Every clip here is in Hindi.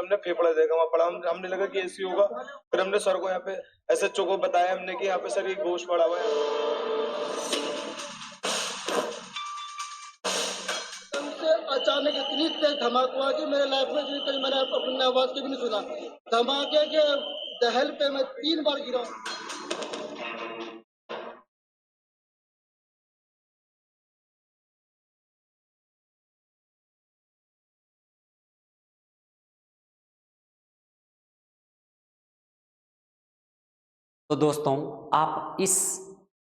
हमने फेफड़ा देखा वहाँ पड़ा, हमने लगा कि ऐसी होगा। फिर हमने सर को यहाँ पे एसएचओ को बताया हमने कि यहाँ पे सर ये गोश्त पड़ा हुआ है। उनसे अचानक इतनी तेज धमाका हुआ कि मेरे लाइफ में जितनी कभी मैंने अपनी आवाज कभी नहीं सुना। धमाके के दहल पे मैं 3 बार गिरा। तो दोस्तों, आप इस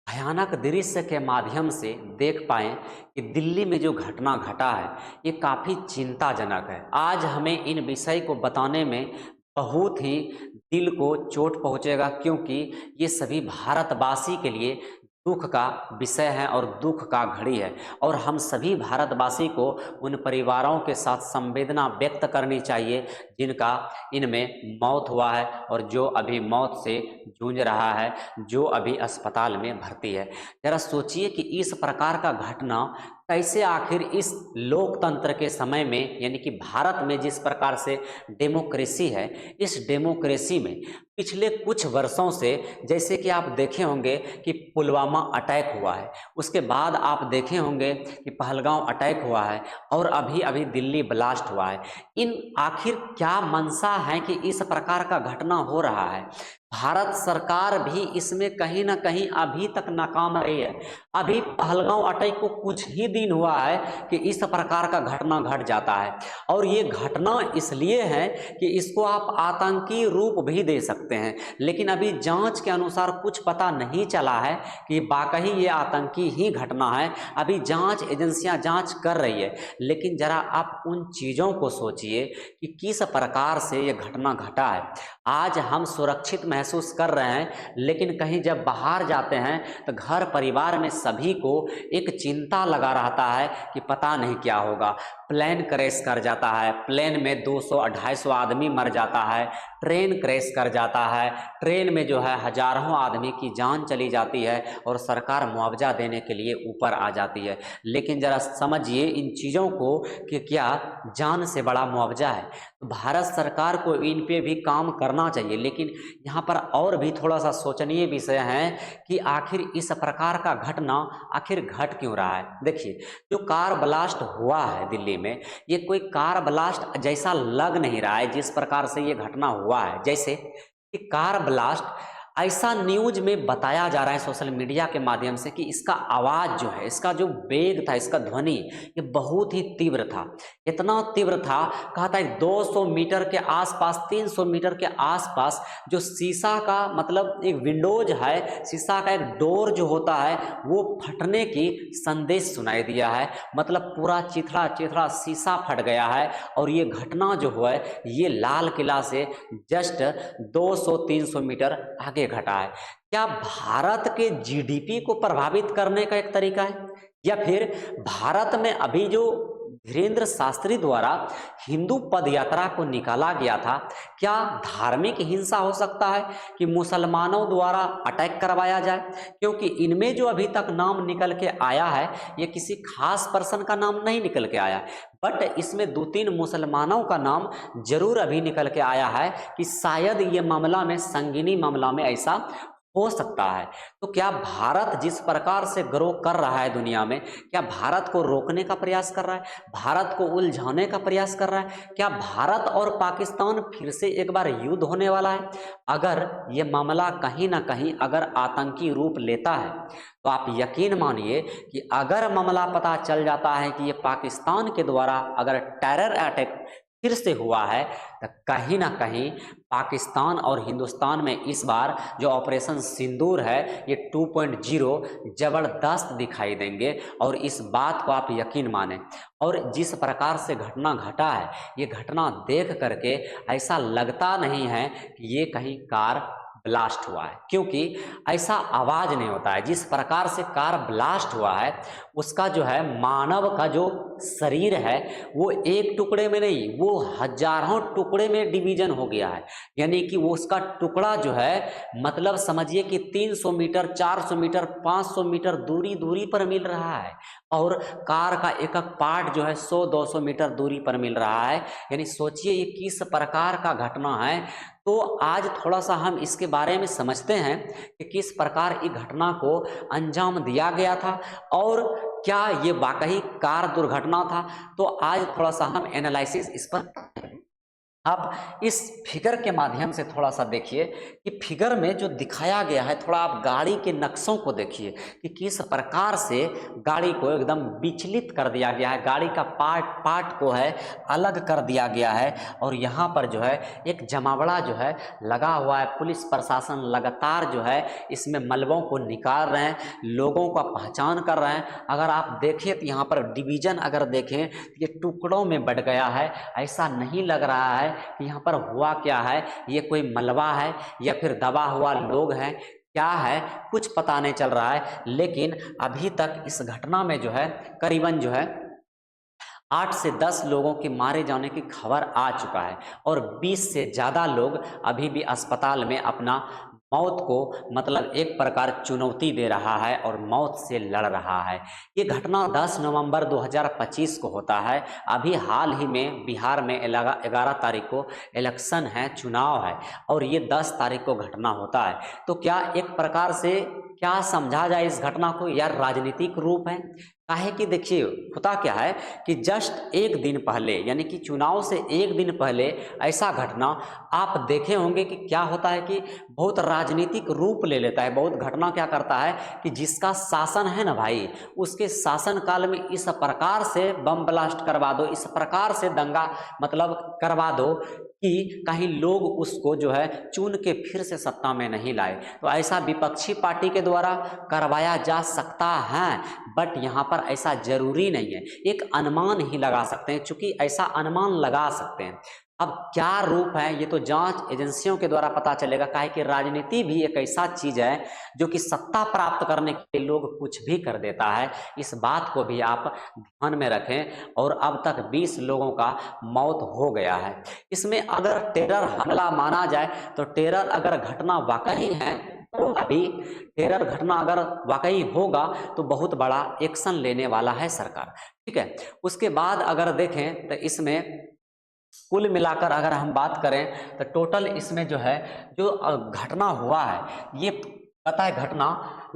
भयानक दृश्य के माध्यम से देख पाएं कि दिल्ली में जो घटना घटा है ये काफ़ी चिंताजनक है। आज हमें इन विषय को बताने में बहुत ही दिल को चोट पहुंचेगा, क्योंकि ये सभी भारतवासी के लिए दुख का विषय है और दुख का घड़ी है। और हम सभी भारतवासी को उन परिवारों के साथ संवेदना व्यक्त करनी चाहिए जिनका इनमें मौत हुआ है और जो अभी मौत से जूझ रहा है, जो अभी अस्पताल में भर्ती है। जरा सोचिए कि इस प्रकार का घटना कैसे आखिर इस लोकतंत्र के समय में, यानी कि भारत में जिस प्रकार से डेमोक्रेसी है, इस डेमोक्रेसी में पिछले कुछ वर्षों से, जैसे कि आप देखे होंगे कि पुलवामा अटैक हुआ है, उसके बाद आप देखे होंगे कि पहलगांव अटैक हुआ है और अभी अभी दिल्ली ब्लास्ट हुआ है। इन आखिर क्या मंशा है कि इस प्रकार का घटना हो रहा है? भारत सरकार भी इसमें कहीं ना कहीं अभी तक नाकाम रही है। अभी पहलगांव अटैक को कुछ ही दिन हुआ है कि इस प्रकार का घटना घट जाता है, और ये घटना इसलिए है कि इसको आप आतंकी रूप भी दे सकते हैं, लेकिन अभी जांच के अनुसार कुछ पता नहीं चला है कि वाकई ये आतंकी ही घटना है। अभी जांच एजेंसियां जांच कर रही है, लेकिन जरा आप उन चीज़ों को सोचिए कि किस प्रकार से ये घटना घटा है। आज हम सुरक्षित महसूस कर रहे हैं, लेकिन कहीं जब बाहर जाते हैं तो घर परिवार में सभी को एक चिंता लगा रहता है कि पता नहीं क्या होगा। प्लेन क्रैश कर जाता है, प्लेन में 200-250 आदमी मर जाता है, ट्रेन क्रैश कर जाता है, ट्रेन में जो है हजारों आदमी की जान चली जाती है और सरकार मुआवजा देने के लिए ऊपर आ जाती है। लेकिन जरा समझिए इन चीज़ों को कि क्या जान से बड़ा मुआवजा है। तो भारत सरकार को इन पे भी काम करना चाहिए, लेकिन यहाँ पर और भी थोड़ा सा सोचनीय विषय है कि आखिर इस प्रकार का घटना आखिर घट क्यों रहा है। देखिए, जो कार ब्लास्ट हुआ है दिल्ली में, ये कोई कार ब्लास्ट जैसा लग नहीं रहा है जिस प्रकार से ये घटना हुआ है। जैसे कि कार ब्लास्ट ऐसा न्यूज में बताया जा रहा है सोशल मीडिया के माध्यम से कि इसका आवाज़ जो है, इसका जो वेग था, इसका ध्वनि ये बहुत ही तीव्र था। इतना तीव्र था, कहा था 200 मीटर के आसपास, 300 मीटर के आसपास जो शीशा का मतलब एक विंडोज है, शीशा का एक डोर जो होता है वो फटने की संदेश सुनाई दिया है। मतलब पूरा चिथड़ा चिथड़ा शीशा फट गया है। और ये घटना जो हुआ है ये लाल किला से जस्ट 200-300 मीटर आगे घटा है। क्या भारत के जीडीपी को प्रभावित करने का एक तरीका है, या फिर भारत में अभी जो धीरेन्द्र शास्त्री द्वारा हिंदू पद यात्रा को निकाला गया था, क्या धार्मिक हिंसा हो सकता है कि मुसलमानों द्वारा अटैक करवाया जाए? क्योंकि इनमें जो अभी तक नाम निकल के आया है ये किसी खास पर्सन का नाम नहीं निकल के आया, बट इसमें 2-3 मुसलमानों का नाम जरूर अभी निकल के आया है कि शायद ये मामला में, संगीनी मामला में ऐसा हो सकता है। तो क्या भारत जिस प्रकार से ग्रो कर रहा है दुनिया में, क्या भारत को रोकने का प्रयास कर रहा है, भारत को उलझाने का प्रयास कर रहा है? क्या भारत और पाकिस्तान फिर से एक बार युद्ध होने वाला है? अगर ये मामला कहीं ना कहीं अगर आतंकी रूप लेता है तो आप यकीन मानिए कि अगर मामला पता चल जाता है कि ये पाकिस्तान के द्वारा अगर टेरर अटैक फिर से हुआ है, तो कहीं ना कहीं पाकिस्तान और हिंदुस्तान में इस बार जो ऑपरेशन सिंदूर है ये 2.0 जबरदस्त दिखाई देंगे। और इस बात को आप यकीन माने। और जिस प्रकार से घटना घटा है, ये घटना देख करके ऐसा लगता नहीं है कि ये कहीं कार ब्लास्ट हुआ है, क्योंकि ऐसा आवाज नहीं होता है। जिस प्रकार से कार ब्लास्ट हुआ है उसका जो है मानव का जो शरीर है वो एक टुकड़े में नहीं, वो हजारों टुकड़े में डिवीजन हो गया है। यानी कि वो उसका टुकड़ा जो है मतलब समझिए कि 300 मीटर, 400 मीटर, 500 मीटर दूरी पर मिल रहा है, और कार का एक एक पार्ट जो है 100-200 मीटर दूरी पर मिल रहा है। यानी सोचिए ये किस प्रकार का घटना है। तो आज थोड़ा सा हम इसके बारे में समझते हैं कि किस प्रकार इस घटना को अंजाम दिया गया था और क्या ये वाकई कार दुर्घटना था। तो आज थोड़ा सा हम एनालिसिस इस पर, आप इस फिगर के माध्यम से थोड़ा सा देखिए कि फिगर में जो दिखाया गया है, थोड़ा आप गाड़ी के नक्शों को देखिए कि किस प्रकार से गाड़ी को एकदम विचलित कर दिया गया है, गाड़ी का पार्ट को है अलग कर दिया गया है। और यहाँ पर जो है एक जमावड़ा जो है लगा हुआ है। पुलिस प्रशासन लगातार जो है इसमें मलबों को निकाल रहे हैं, लोगों का पहचान कर रहे हैं। अगर आप देखें तो यहाँ पर डिवीजन अगर देखें तो ये टुकड़ों में बढ़ गया है। ऐसा नहीं लग रहा है कि यहाँ पर हुआ क्या है, ये कोई मलबा है या फिर दबा हुआ लोग हैं, क्या है कुछ पता नहीं चल रहा है। लेकिन अभी तक इस घटना में जो है करीबन जो है 8 से 10 लोगों के मारे जाने की खबर आ चुका है और 20 से ज़्यादा लोग अभी भी अस्पताल में अपना मौत को मतलब एक प्रकार चुनौती दे रहा है और मौत से लड़ रहा है। ये घटना 10 नवंबर 2025 को होता है। अभी हाल ही में बिहार में 11 तारीख को इलेक्शन है, चुनाव है, और ये 10 तारीख को घटना होता है। तो क्या एक प्रकार से क्या समझा जाए इस घटना को, यार राजनीतिक रूप है। काहे कि देखिए होता क्या है कि जस्ट एक दिन पहले यानी कि चुनाव से एक दिन पहले ऐसा घटना आप देखे होंगे कि क्या होता है कि बहुत राजनीतिक रूप ले लेता है। बहुत घटना क्या करता है कि जिसका शासन है ना भाई, उसके शासन काल में इस प्रकार से बम ब्लास्ट करवा दो, इस प्रकार से दंगा मतलब करवा दो कि कहीं लोग उसको जो है चुन के फिर से सत्ता में नहीं लाए। तो ऐसा विपक्षी पार्टी के द्वारा करवाया जा सकता है, बट यहाँ पर ऐसा जरूरी नहीं है। एक अनुमान ही लगा सकते हैं, चूंकि ऐसा अनुमान लगा सकते हैं। अब क्या रूप है ये तो जांच एजेंसियों के द्वारा पता चलेगा। काहे कि राजनीति भी एक ऐसा चीज है जो कि सत्ता प्राप्त करने के लिए लोग कुछ भी कर देता है। इस बात को भी आप ध्यान में रखें। और अब तक 20 लोगों का मौत हो गया है। इसमें अगर टेरर हमला माना जाए तो टेरर अगर घटना वाकई है तो अभी टेरर घटना अगर वाकई होगा तो बहुत बड़ा एक्शन लेने वाला है सरकार, ठीक है। उसके बाद अगर देखें तो इसमें कुल मिलाकर अगर हम बात करें तो टोटल इसमें जो है जो घटना हुआ है ये पता है घटना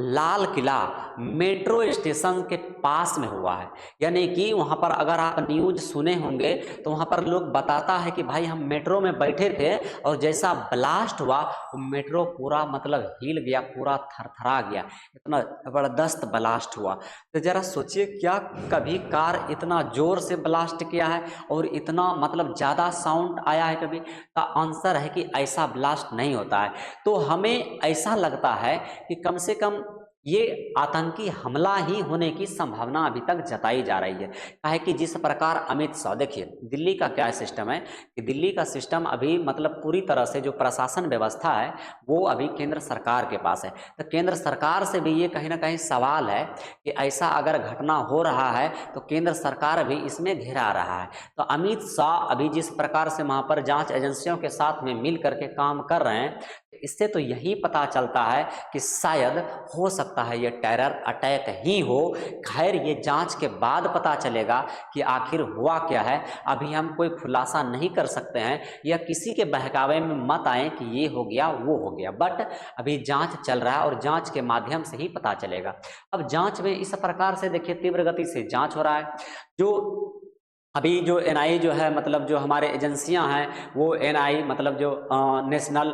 लाल किला मेट्रो स्टेशन के पास में हुआ है। यानी कि वहाँ पर अगर आप न्यूज सुने होंगे तो वहाँ पर लोग बताता है कि भाई हम मेट्रो में बैठे थे और जैसा ब्लास्ट हुआ वो मेट्रो पूरा मतलब हिल गया, पूरा थरथरा गया, इतना ज़बरदस्त ब्लास्ट हुआ। तो ज़रा सोचिए क्या कभी कार इतना ज़ोर से ब्लास्ट किया है और इतना मतलब ज़्यादा साउंड आया है कभी? का आंसर है कि ऐसा ब्लास्ट नहीं होता है। तो हमें ऐसा लगता है कि कम से कम ये आतंकी हमला ही होने की संभावना अभी तक जताई जा रही है। काहे कि जिस प्रकार अमित शाह, देखिए दिल्ली का क्या सिस्टम है कि दिल्ली का सिस्टम अभी मतलब पूरी तरह से जो प्रशासन व्यवस्था है वो अभी केंद्र सरकार के पास है। तो केंद्र सरकार से भी ये कहीं ना कहीं सवाल है कि ऐसा अगर घटना हो रहा है तो केंद्र सरकार भी इसमें घेरा रहा है। तो अमित शाह अभी जिस प्रकार से वहाँ पर जांच एजेंसियों के साथ में मिल करके काम कर रहे हैं, इससे तो यही पता चलता है कि शायद हो सकता है ये टेरर अटैक ही हो। खैर ये जांच के बाद पता चलेगा कि आखिर हुआ क्या है। अभी हम कोई खुलासा नहीं कर सकते हैं या किसी के बहकावे में मत आए कि ये हो गया वो हो गया, बट अभी जांच चल रहा है और जांच के माध्यम से ही पता चलेगा। अब जांच में इस प्रकार से देखिए तीव्र गति से जांच हो रहा है। जो अभी जो एनआई जो है मतलब जो हमारे एजेंसियां हैं वो एनआई मतलब जो नेशनल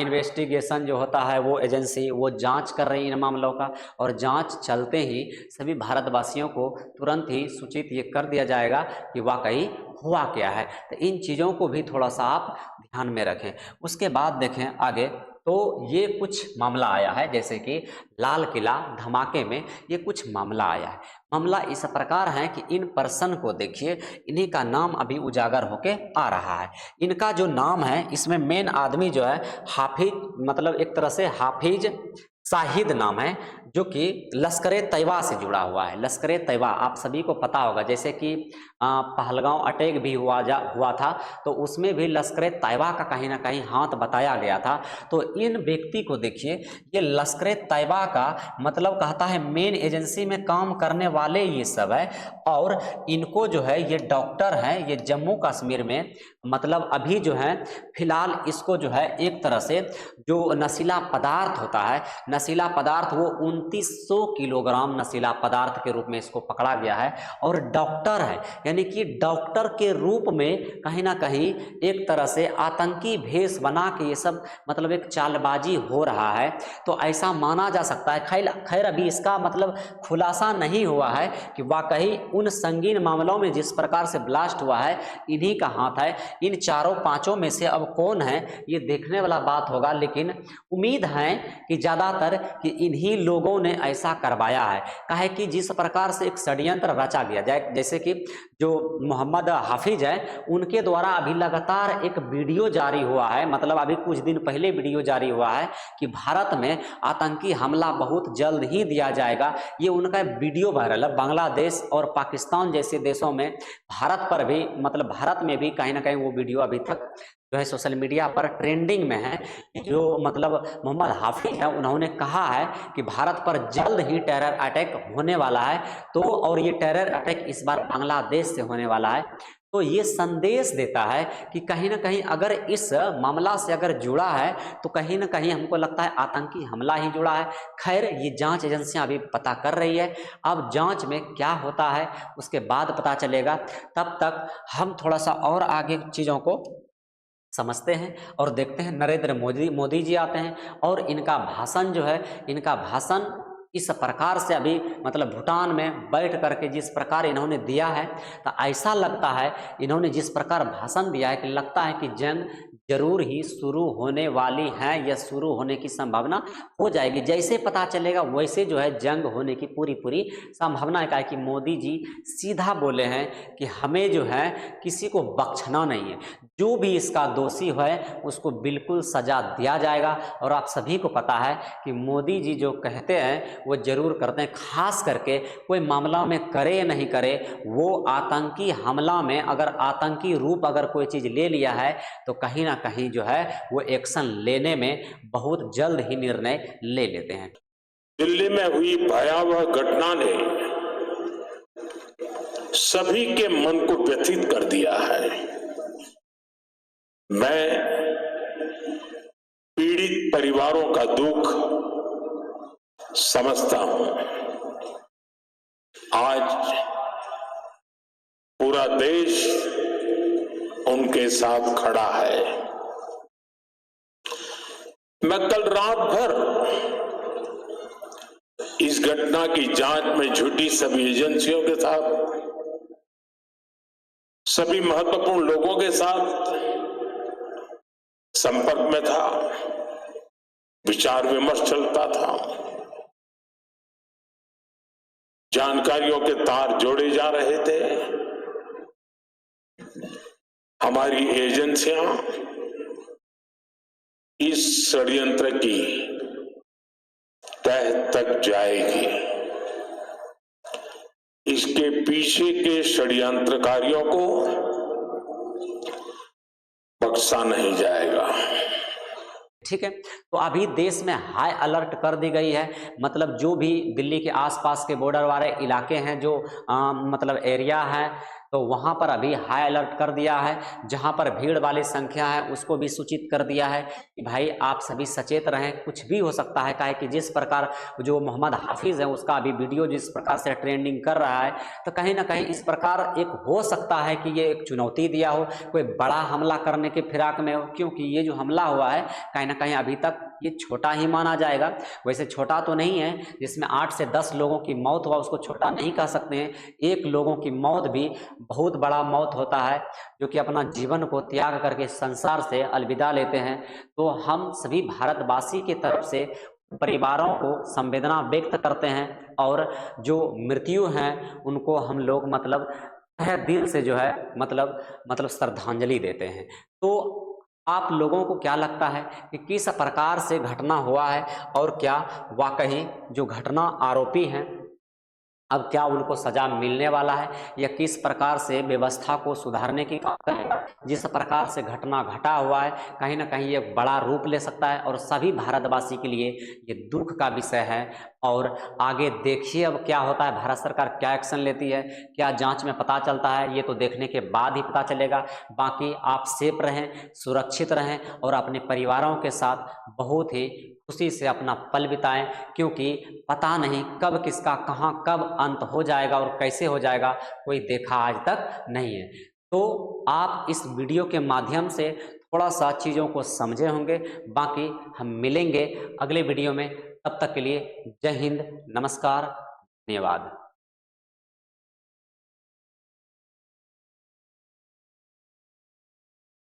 इन्वेस्टिगेशन जो होता है वो एजेंसी वो जांच कर रही है इन मामलों का, और जांच चलते ही सभी भारतवासियों को तुरंत ही सूचित ये कर दिया जाएगा कि वाकई हुआ क्या है। तो इन चीज़ों को भी थोड़ा सा आप ध्यान में रखें। उसके बाद देखें आगे तो ये कुछ मामला आया है, जैसे कि लाल किला धमाके में ये कुछ मामला आया है। मामला इस प्रकार है कि इन पर्सन को देखिए, इन्हीं का नाम अभी उजागर होके आ रहा है। इनका जो नाम है, इसमें मेन आदमी जो है हाफिज, मतलब एक तरह से हाफिज शाहिद नाम है, जो कि लश्कर तैयबा से जुड़ा हुआ है। लश्कर तैयबा आप सभी को पता होगा, जैसे कि पहलगांव अटैक भी हुआ था, तो उसमें भी लश्कर तैयबा का कहीं ना कहीं हाथ बताया गया था। तो इन व्यक्ति को देखिए, ये लश्कर तैयबा का मतलब कहता है मेन एजेंसी में काम करने वाले ये सब है, और इनको जो है ये डॉक्टर हैं, ये जम्मू कश्मीर में मतलब अभी जो है फिलहाल इसको जो है एक तरह से जो नशीला पदार्थ होता है, नशीला पदार्थ वो 2900 किलोग्राम नशीला पदार्थ के रूप में इसको पकड़ा गया है, और डॉक्टर है, यानी कि डॉक्टर के रूप में कहीं ना कहीं एक तरह से आतंकी भेष बना के ये सब मतलब एक चालबाजी हो रहा है। तो ऐसा माना जा सकता है। खैर अभी इसका मतलब खुलासा नहीं हुआ है कि वाकई उन संगीन मामलों में जिस प्रकार से ब्लास्ट हुआ है इन्हीं का हाथ है। इन चारों पांचों में से अब कौन है ये देखने वाला बात होगा, लेकिन उम्मीद है कि ज़्यादातर कि इन्हीं लोगों ने ऐसा करवाया है। काहे कि जिस प्रकार से एक षड्यंत्र रचा गया जाए, जैसे कि जो मोहम्मद हाफिज है उनके द्वारा अभी लगातार एक वीडियो जारी हुआ है, मतलब अभी कुछ दिन पहले वीडियो जारी हुआ है कि भारत में आतंकी हमला बहुत जल्द ही दिया जाएगा। ये उनका वीडियो वायरल है। बांग्लादेश और पाकिस्तान जैसे देशों में, भारत पर भी मतलब भारत में भी कहीं ना कहीं वो वीडियो अभी तक जो है सोशल मीडिया पर ट्रेंडिंग में है। जो मतलब मोहम्मद हाफिज है उन्होंने कहा है कि भारत पर जल्द ही टेरर अटैक होने वाला है, तो और ये टेरर अटैक इस बार बांग्लादेश से होने वाला है। तो ये संदेश देता है कि कहीं ना कहीं अगर इस मामला से अगर जुड़ा है तो कहीं ना कहीं हमको लगता है आतंकी हमला ही जुड़ा है। खैर ये जांच एजेंसियां अभी पता कर रही है, अब जांच में क्या होता है उसके बाद पता चलेगा। तब तक हम थोड़ा सा और आगे चीज़ों को समझते हैं और देखते हैं। नरेंद्र मोदी जी आते हैं और इनका भाषण जो है, इनका भाषण इस प्रकार से अभी मतलब भूटान में बैठ करके जिस प्रकार इन्होंने दिया है, तो ऐसा लगता है इन्होंने जिस प्रकार भाषण दिया है कि लगता है कि जंग जरूर ही शुरू होने वाली है या शुरू होने की संभावना हो जाएगी। जैसे पता चलेगा वैसे जो है जंग होने की पूरी संभावना है। कि मोदी जी सीधा बोले हैं कि हमें जो है किसी को बख्शना नहीं है, जो भी इसका दोषी है उसको बिल्कुल सजा दिया जाएगा। और आप सभी को पता है कि मोदी जी जो कहते हैं वो जरूर करते हैं, खास करके कोई मामला में करे या नहीं करे, वो आतंकी हमला में अगर आतंकी रूप अगर कोई चीज़ ले लिया है तो कहीं ना कहीं जो है वो एक्शन लेने में बहुत जल्द ही निर्णय ले लेते हैं। दिल्ली में हुई भयावह घटना ने सभी के मन को व्यथित कर दिया है। मैं पीड़ित परिवारों का दुख समझता हूं। आज पूरा देश उनके साथ खड़ा है। मैं कल रात भर इस घटना की जांच में जुटी सभी एजेंसियों के साथ, सभी महत्वपूर्ण लोगों के साथ संपर्क में था, विचार विमर्श चलता था, जानकारियों के तार जोड़े जा रहे थे। हमारी एजेंसियां इस षड्यंत्र की तह तक जाएगी। इसके पीछे के षड्यंत्रकारियों को बख्शा नहीं जाएगा। ठीक है, तो अभी देश में हाई अलर्ट कर दी गई है। मतलब जो भी दिल्ली के आसपास के बॉर्डर वाले इलाके हैं, जो मतलब एरिया है, तो वहाँ पर अभी हाई अलर्ट कर दिया है। जहाँ पर भीड़ वाली संख्या है उसको भी सूचित कर दिया है कि भाई आप सभी सचेत रहें, कुछ भी हो सकता है। काहे कि जिस प्रकार जो मोहम्मद हाफिज है उसका अभी वीडियो जिस प्रकार से ट्रेंडिंग कर रहा है, तो कहीं ना कहीं इस प्रकार एक हो सकता है कि ये एक चुनौती दिया हो, कोई बड़ा हमला करने के फिराक में हो, क्योंकि ये जो हमला हुआ है कहीं ना कहीं अभी तक ये छोटा ही माना जाएगा। वैसे छोटा तो नहीं है, जिसमें 8 से 10 लोगों की मौत हुआ उसको छोटा नहीं कह सकते हैं। एक लोगों की मौत भी बहुत बड़ा मौत होता है, जो कि अपना जीवन को त्याग करके संसार से अलविदा लेते हैं। तो हम सभी भारतवासी की तरफ से परिवारों को संवेदना व्यक्त करते हैं और जो मृत्यु हैं उनको हम लोग मतलब तहे दिल से जो है मतलब श्रद्धांजलि देते हैं। तो आप लोगों को क्या लगता है कि किस प्रकार से घटना हुआ है और क्या वाकई जो घटना आरोपी हैं अब क्या उनको सजा मिलने वाला है, या किस प्रकार से व्यवस्था को सुधारने की काम करेगा? जिस प्रकार से घटना घटा हुआ है कहीं ना कहीं ये बड़ा रूप ले सकता है और सभी भारतवासी के लिए ये दुख का विषय है। और आगे देखिए अब क्या होता है, भारत सरकार क्या एक्शन लेती है, क्या जांच में पता चलता है, ये तो देखने के बाद ही पता चलेगा। बाकी आप सेफ रहें, सुरक्षित रहें और अपने परिवारों के साथ बहुत ही खुशी से अपना पल बिताएं, क्योंकि पता नहीं कब किसका कहां कब अंत हो जाएगा और कैसे हो जाएगा, कोई देखा आज तक नहीं है। तो आप इस वीडियो के माध्यम से थोड़ा सा चीज़ों को समझे होंगे। बाकी हम मिलेंगे अगले वीडियो में, तब तक के लिए जय हिंद, नमस्कार, धन्यवाद।